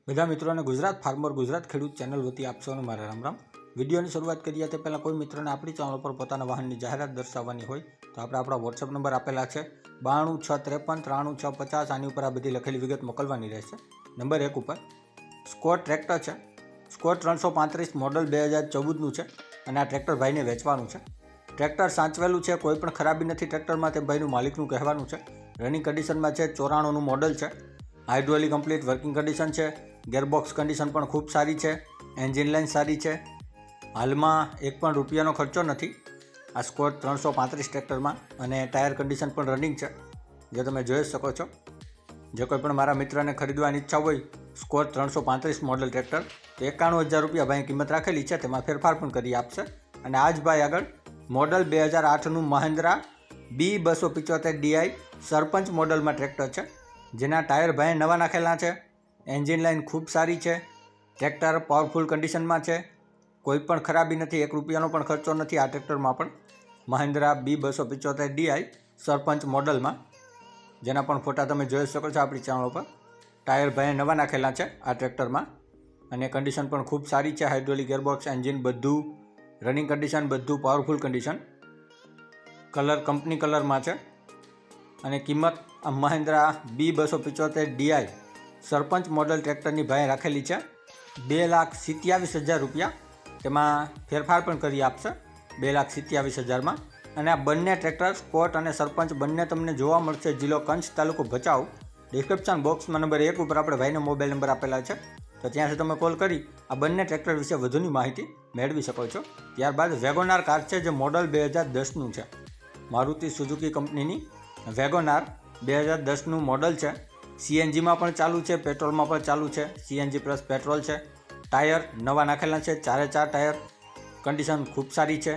બધા મિત્રોને ગુજરાત ફાર્મર ગુજરાત ખેડૂત ચેનલ વતી આપ સૌને મારા રામ રામ. વિડીયોની શરૂઆત કરીએ તે પહેલાં કોઈ મિત્રોને આપણી ચેનલ પર પોતાના વાહનની જાહેરાત દર્શાવવાની હોય તો આપણે આપણા વોટ્સઅપ નંબર આપેલા છે 9263533650. આની ઉપર આ બધી લખેલી વિગત મોકલવાની રહેશે. નંબર 1 ઉપર સ્કોર ટ્રેક્ટર છે. સ્કોર 335 મોડલ 2014નું છે અને આ ટ્રેક્ટર ભાઈને વેચવાનું છે. ટ્રેક્ટર સાચવેલું છે, કોઈ પણ ખરાબી નથી ટ્રેક્ટરમાં, તે ભાઈનું માલિકનું કહેવાનું છે. રનિંગ કન્ડિશનમાં છે, 94નું મોડલ છે. હાઇડ્રોલિક કમ્પ્લીટ વર્કિંગ કન્ડિશન છે. ગેરબોક્સ કન્ડિશન પણ ખૂબ સારી છે. એન્જિન લાઇન સારી છે. હાલમાં એક પણ રૂપિયાનો ખર્ચો નથી આ સ્કોર 335 ટ્રેક્ટરમાં અને ટાયર કન્ડિશન પણ રનિંગ છે, જે તમે જોઈ શકો છો. જે કોઈ પણ મારા મિત્રને ખરીદવાની ઈચ્છા હોય સ્કોર 335 મોડલ ટ્રેક્ટર તો 91,000 રૂપિયા ભાઈ કિંમત રાખેલી છે, તેમાં ફેરફાર પણ કરી આપશે. અને આ જ ભાઈ આગળ મોડલ 2008નું મહિન્દ્રા B275 DI સરપંચ મોડલમાં ટ્રેક્ટર છે, જેના ટાયર ભાઈ નવા નાખેલા છે. એન્જિન લાઇન ખૂબ સારી છે. ટ્રેક્ટર પાવરફુલ કન્ડિશનમાં છે, કોઈ પણ ખરાબી નથી, 1 રૂપિયાનો પણ ખર્ચો નથી આ ટ્રેક્ટરમાં પણ. મહિન્દ્રા B275 DI સરપંચ મોડલમાં, જેના પણ ફોટા તમે જોઈ શકો છો આપણી ચેનલ પર. ટાયર ભાઈ નવા નાખેલા છે આ ટ્રેક્ટરમાં અને કન્ડિશન પણ ખૂબ સારી છે. હાઇડ્રોલિક ગેરબોક્સ, એન્જિન બધું રનિંગ કન્ડિશન, બધું પાવરફુલ કન્ડિશન. કલર કંપની કલરમાં છે અને કિંમત આ મહિન્દ્રા B275 DI સરપંચ મોડલ ટ્રેક્ટરની ભાઈ રાખેલી છે 2,27,000 રૂપિયા. તેમાં ફેરફાર પણ કરી આપશે 2,27,000માં. અને આ બંને ટ્રેક્ટર સ્કોટ અને સરપંચ બંને તમને જોવા મળશે જિલ્લો કચ્છ, તાલુકો ભચાઉ. ડિસ્ક્રિપ્શન બોક્સમાં નંબર 1 ઉપર આપણે ભાઈને મોબાઈલ નંબર આપેલા છે, તો ત્યાંથી તમે કોલ કરી આ બંને ટ્રેક્ટર વિશે વધુની માહિતી મેળવી શકો છો. ત્યારબાદ વેગોનાર કાર છે, જે મોડલ 2010નું છે. મારુતિ સુઝુકી કંપનીની વેગોનાર 2010નું મોડલ છે. CNGમાં પણ ચાલુ છે, પેટ્રોલમાં પણ ચાલુ છે. CNG પ્લસ પેટ્રોલ છે. ટાયર નવા નાખેલા છે, 4 ટાયર. કન્ડિશન ખૂબ સારી છે.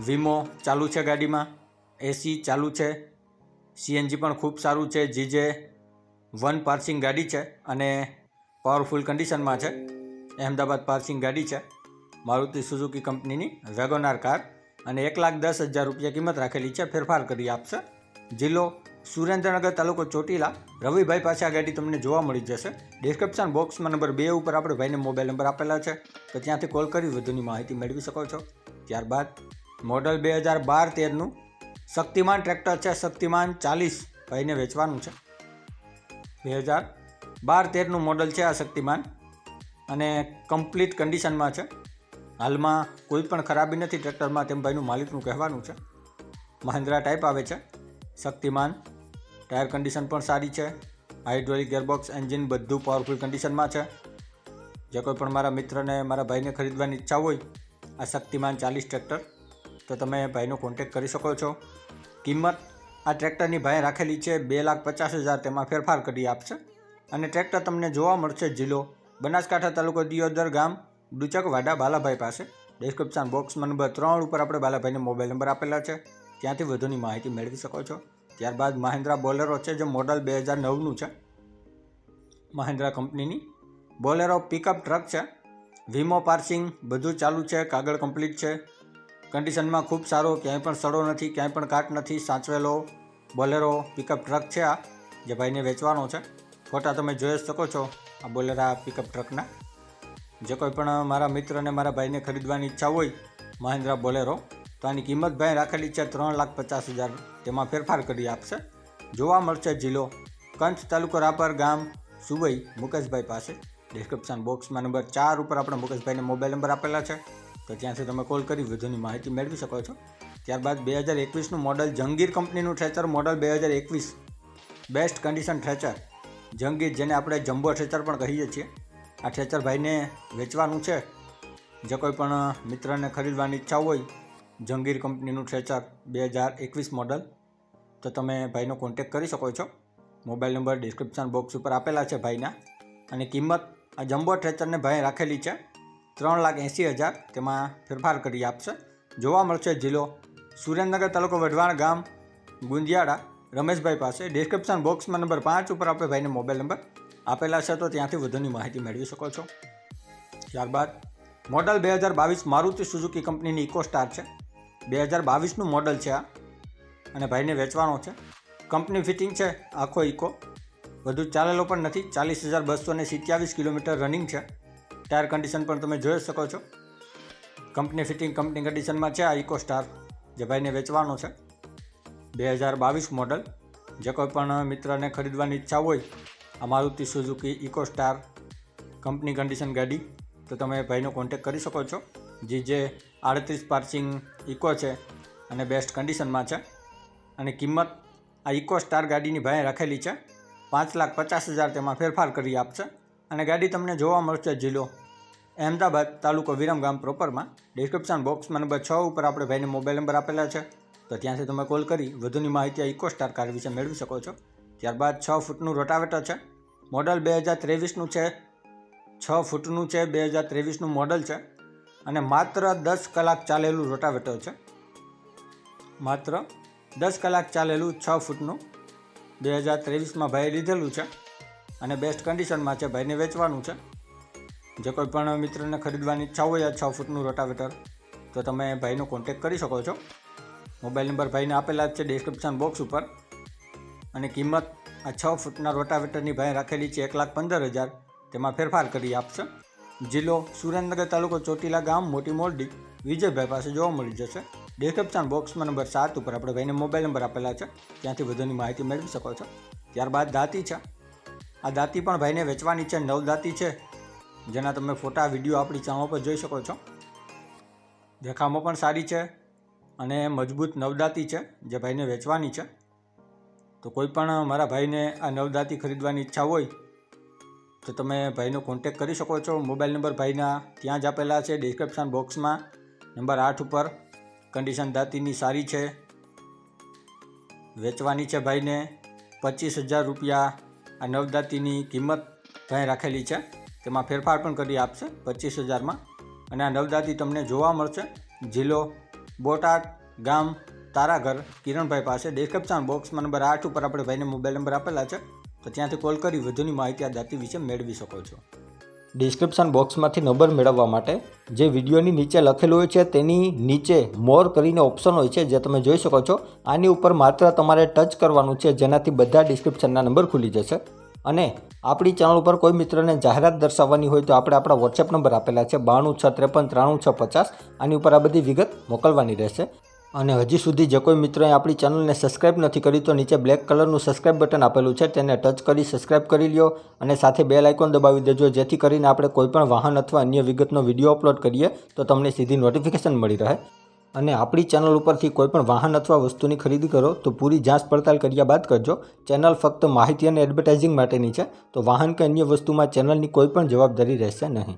વીમો ચાલુ છે ગાડીમાં, AC ચાલુ છે. CNG પણ ખૂબ સારું છે. GJ1 પાર્સિંગ ગાડી છે અને પાવરફુલ કન્ડિશનમાં છે. અહેમદાબાદ પાર્સિંગ ગાડી છે. મારુતિ સુઝુકી કંપનીની વેગોનાર કાર અને 1,10,000 રૂપિયા કિંમત રાખેલી છે, ફેરફાર કરી આપશે. જિલ્લો સુરેન્દ્રનગર, તાલુકો ચોટીલા. રવિભાઈ પાસે આ ગાડી તમને જોવા મળી જશે. ડિસ્ક્રિપ્શન બોક્સમાં નંબર 2 ઉપર આપણે ભાઈને મોબાઈલ નંબર આપેલા છે, તો ત્યાંથી કોલ કરી વધુની માહિતી મેળવી શકો છો. ત્યારબાદ મોડલ 2012-13નું શક્તિમાન ટ્રેક્ટર છે. શક્તિમાન 40 ભાઈને વેચવાનું છે. 2012-13નું મોડલ છે આ શક્તિમાન અને કમ્પ્લીટ કન્ડિશનમાં છે. હાલમાં કોઈ પણ ખરાબી નથી ટ્રેક્ટરમાં, તેમ ભાઈનું માલિકનું કહેવાનું છે. મહિન્દ્રા ટાઈપ આવે છે શક્તિમાન. ટાયર કન્ડિશન પણ સારી છે. હાઇડ્રોલિક ગેરબોક્સ, એન્જિન બધું પાવરફુલ કન્ડિશનમાં છે. જે કોઈ પણ મારા મિત્રને, મારા ભાઈને ખરીદવાની ઈચ્છા હોય આ શક્તિમાન 40 ટ્રેક્ટર, તો તમે ભાઈનો કોન્ટેક્ટ કરી શકો છો. કિંમત આ ટ્રેક્ટરની ભાઈ રાખેલી છે 2,50,000, તેમાં ફેરફાર કરી આપશે. અને ટ્રેક્ટર તમને જોવા મળશે જિલ્લો બનાસકાંઠા, તાલુકો દિયોદર, ગામ ડુચકવાડા, બાલાભાઈ પાસે. ડિસ્ક્રિપ્શન બોક્સમાં નંબર 3 ઉપર આપણે બાલાભાઈને મોબાઈલ નંબર આપેલા છે, ત્યાંથી વધુની માહિતી મેળવી શકો છો. ત્યારબાદ મહિન્દ્રા બોલેરો છે, જે મોડલ 2009નું છે. મહિન્દ્રા કંપનીની બોલેરો પિકઅપ ટ્રક છે. વીમો પાર્સિંગ બધું ચાલુ છે, કાગળ કમ્પ્લીટ છે. કન્ડિશનમાં ખૂબ સારો, ક્યાંય પણ સડો નથી, ક્યાંય પણ કાટ નથી. સાચવેલો બોલેરો પિકઅપ ટ્રક છે આ, જે ભાઈને વેચવાનો છે. ફોટા તમે જોઈ શકો છો આ બોલેરા પિકઅપ ટ્રકના. જે કોઈ પણ મારા મિત્રને, મારા ભાઈને ખરીદવાની ઈચ્છા હોય મહિન્દ્રા બોલેરો, તો આની કિંમત ભાઈ રાખેલી છે 3,50,000, તેમાં ફેરફાર કરી આપશે. જોવા મળશે જિલ્લો કચ્છ, તાલુકો રાપર, ગામ સુવઈ, મુકેશભાઈ પાસે. ડિસ્ક્રિપ્શન બોક્સમાં નંબર 4 ઉપર આપણે મુકેશભાઈને મોબાઈલ નંબર આપેલા છે, તો ત્યાંથી તમે કોલ કરી વધુની માહિતી મેળવી શકો છો. ત્યારબાદ 2021નું મોડલ જંગીર કંપનીનું થ્રેચર, મોડલ 2021 બેસ્ટ કન્ડિશન થ્રેચર જંગીર, જેને આપણે જમ્બો થ્રેચર પણ કહીએ છીએ. આ થ્રેચર ભાઈને વેચવાનું છે. જે કોઈ પણ મિત્રને ખરીદવાની ઈચ્છા હોય જંગીર કંપનીનું થ્રેચર 2021 મોડલ, તો તમે ભાઈનો કોન્ટેક્ટ કરી શકો છો. મોબાઈલ નંબર ડિસ્ક્રિપ્શન બોક્સ ઉપર આપેલા છે ભાઈના. અને કિંમત આ જમ્બો થ્રેચરને ભાઈ રાખેલી છે 3,80,000, તેમાં ફેરફાર કરી આપશે. જોવા મળશે જિલ્લો સુરેન્દ્રનગર, તાલુકો વઢવાણ, ગામ ગુંદિયાળા, રમેશભાઈ પાસે. ડિસ્ક્રિપ્શન બોક્સમાં નંબર 5 ઉપર આપણે ભાઈને મોબાઈલ નંબર આપેલા છે, તો ત્યાંથી વધુની માહિતી મેળવી શકો છો. ત્યારબાદ મોડલ 2022 મારુતિ સુઝુકી કંપનીની ઇકો સ્ટાર છે. 2022નું મોડલ છે આ અને ભાઈને વેચવાનો છે. કંપની ફિટિંગ છે આખો ઇકો. વધુ ચાલેલો પણ નથી. 40,227 કિલોમીટર રનિંગ છે. ટાયર કન્ડિશન પણ તમે જોઈ શકો છો. કંપની ફિટિંગ કંપની કન્ડિશનમાં છે આ ઇકો સ્ટાર, જે ભાઈને વેચવાનો છે. 2022 મોડલ. જે કોઈ પણ મિત્રને ખરીદવાની ઈચ્છા હોય આ Maruti Suzuki Eeco star company condition ગાડી, તો તમે ભાઈનો કોન્ટેક્ટ કરી શકો છો. જે 38 પાર્સિંગ ઇકો છે અને બેસ્ટ કન્ડિશનમાં છે. અને કિંમત આ ઇકો સ્ટાર ગાડીની ભાઈએ રાખેલી છે 5,50,000. તેમાં ફેરફાર કરી આપશે. અને ગાડી તમને જોવા મળશે જિલ્લો અહેમદાબાદ, તાલુકો વિરમગામ પ્રોપરમાં. ડિસ્ક્રિપ્શન બોક્સમાં નંબર 6 ઉપર આપણે ભાઈને મોબાઈલ નંબર આપેલા છે, તો ત્યાંથી તમે કોલ કરી વધુની માહિતી આ ઇકો સ્ટાર કાર વિશે મેળવી શકો છો. ત્યારબાદ 6 ફૂટનું રોટાવેટર છે. મોડલ 2023નું છે. 6 ફૂટનું છે, 2023નું મોડલ છે. અને માત્ર 10 કલાક ચાલેલું રોટાવેટર છે. માત્ર 10 કલાક ચાલેલું 6 ફૂટનું 2023માં ભાઈએ લીધેલું છે અને બેસ્ટ કન્ડિશનમાં છે. ભાઈને વેચવાનું છે. જે કોઈ પણ મિત્રને ખરીદવાની ઈચ્છા હોય આ 6 ફૂટનું રોટાવેટર, તો તમે ભાઈનો કોન્ટેક્ટ કરી શકો છો. મોબાઈલ નંબર ભાઈને આપેલા જ છે ડિસ્ક્રિપ્શન બોક્સ ઉપર. અને કિંમત આ 6 ફૂટના રોટાવેટરની ભાઈ રાખેલી છે 1,15,000. તેમાં ફેરફાર કરી આપશે. જિલ્લો સુરેન્દ્રનગર, તાલુકો ચોટીલા, ગામ મોટી મોરડી, વિજયભાઈ પાસે જોવા મળી જશે. ડિસ્ક્રિપ્શન બોક્સમાં નંબર 7 ઉપર આપણે ભાઈને મોબાઈલ નંબર આપેલા છે, ત્યાંથી વધુની માહિતી મેળવી શકો છો. ત્યારબાદ દાતી છે. આ દાતી પણ ભાઈને વેચવાની છે. નવદાતી છે, જેના તમે ફોટા વિડીયો આપણી ચેનલ પર જોઈ શકો છો. દેખાવમાં પણ સારી છે અને મજબૂત નવદાતી છે, જે ભાઈને વેચવાની છે. તો કોઈ પણ મારા ભાઈને આ નવદાતી ખરીદવાની ઈચ્છા હોય તો તમે ભાઈનો કોન્ટેક્ટ કરી શકો છો. મોબાઈલ નંબર ભાઈના ત્યાં જ આપેલા છે ડિસ્ક્રિપ્શન બોક્સમાં. નંબર 8 ઉપર. કન્ડિશન દાતીની સારી છે. વેચવાની છે ભાઈને 25,000 રૂપિયા. આ નવદાતીની કિંમત ભાઈ રાખેલી છે, તેમાં ફેરફાર પણ કરી આપશે 25,000માં. અને આ નવદાતી તમને જોવા મળશે જિલ્લો બોટાદ, ગામ તારાઘર, કિરણભાઈ પાસે. ડિસ્ક્રિપ્શન બોક્સમાં નંબર 8 ઉપર આપણે ભાઈને મોબાઈલ નંબર આપેલા છે, તો ત્યાંથી કોલ કરી વધુની માહિતી આ દાતી વિશે મેળવી શકો છો. ડિસ્ક્રિપ્શન બોક્સમાંથી નંબર મેળવવા માટે જે વિડીયોની નીચે લખેલું હોય છે તેની નીચે મોર કરીને ઓપ્શન હોય છે, જે તમે જોઈ શકો છો. આની ઉપર માત્ર તમારે ટચ કરવાનું છે, જેનાથી બધા ડિસ્ક્રિપ્શનના નંબર ખુલી જશે. અને આપણી ચેનલ ઉપર કોઈ મિત્રને જાહેરાત દર્શાવવાની હોય તો આપણે આપણા વોટ્સએપ નંબર આપેલા છે 9263539650. આની ઉપર આ બધી વિગત મોકલવાની રહેશે. અને હજી સુધી જે કોઈ મિત્રોએ આપણી ચેનલને સબસ્ક્રાઇબ નથી કરી તો નીચે બ્લેક કલરનું સબસ્ક્રાઇબ બટન આપેલું છે, તેને ટચ કરી સબસ્ક્રાઇબ કરી લ્યો. અને સાથે બેલ આઇકોન દબાવી દેજો, જેથી કરીને આપણે કોઈપણ વાહન અથવા અન્ય વિગતનો વિડીયો અપલોડ કરીએ તો તમને સીધી નોટિફિકેશન મળી રહે. અને આપણી ચેનલ ઉપરથી કોઈપણ વાહન અથવા વસ્તુની ખરીદી કરો તો પૂરી જાંચ પડતાલ કર્યા બાદ કરજો. ચેનલ ફક્ત માહિતી અને એડવર્ટાઇઝિંગ માટેની છે, તો વાહન કે અન્ય વસ્તુમાં ચેનલની કોઈ પણ જવાબદારી રહેશે નહીં.